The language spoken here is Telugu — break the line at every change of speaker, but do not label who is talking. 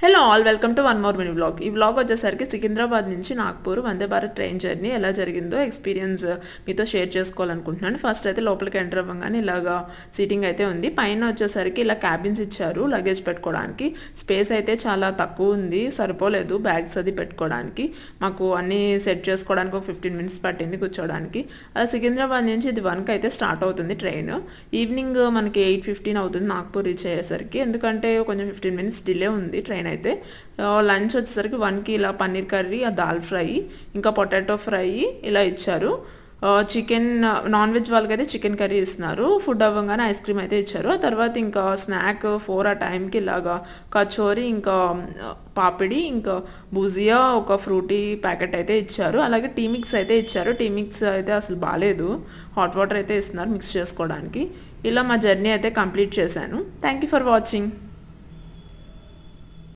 Hello all welcome to one more mini vlog. ఈ వ్లాగ్ వచ్చేసరికి సికింద్రాబాద్ నుంచి నాగ్పూర్ వందే భారత్ ట్రైన్ జర్నీ ఎలా జరిగిందో ఎక్స్పీరియన్స్ మీతో షేర్ చేసుకోవాలనుకుంటున్నాను. ఫస్ట్ అయితే లోపలికి ఎంటర్ అవ్వగానే ఇలాగా సీటింగ్ అయితే ఉంది. పైన వచ్చేసరికి ఇలా క్యాబిన్స్ ఇచ్చారు లగేజ్ పెట్టుకోవడానికి. స్పేస్ అయితే చాలా తక్కువ ఉంది, సరిపోలేదు బ్యాగ్స్ అది పెట్టుకోవడానికి. మాకు అన్నీ సెట్ చేసుకోవడానికి ఒక 15 మినిట్స్ పట్టింది కూర్చోవడానికి. సికింద్రాబాద్ నుంచి ఇది 1కి అయితే స్టార్ట్ అవుతుంది ట్రైన్. ఈవినింగ్ మనకి 8:15 అవుతుంది నాగ్పూర్ రీచ్ అయ్యేసరికి, ఎందుకంటే కొంచెం 15 మినిట్స్ డిలే ఉంది ట్రైన్ అయితే. లంచ్ వచ్చేసరికి 1కి ఇలా పన్నీర్ కర్రీ, దాల్ ఫ్రై, ఇంకా పొటాటో ఫ్రై ఇలా ఇచ్చారు. చికెన్ నాన్ వెజ్ వాళ్ళకైతే చికెన్ కర్రీ ఇస్తున్నారు. ఫుడ్ అవ్వగానే ఐస్ క్రీమ్ అయితే ఇచ్చారు. ఆ తర్వాత ఇంకా స్నాక్ 4 ఆ టైంకి ఇలాగా కచోరీ, ఇంకా పాపిడి, ఇంకా బుజియా, ఒక ఫ్రూటీ ప్యాకెట్ అయితే ఇచ్చారు. అలాగే టీ మిక్స్ అయితే ఇచ్చారు. టీ మిక్స్ అయితే అసలు బాగాలేదు, హాట్ వాటర్ అయితే ఇస్తున్నారు మిక్స్ చేసుకోవడానికి. ఇలా మా జర్నీ అయితే కంప్లీట్ చేశాను. Thank you for watching.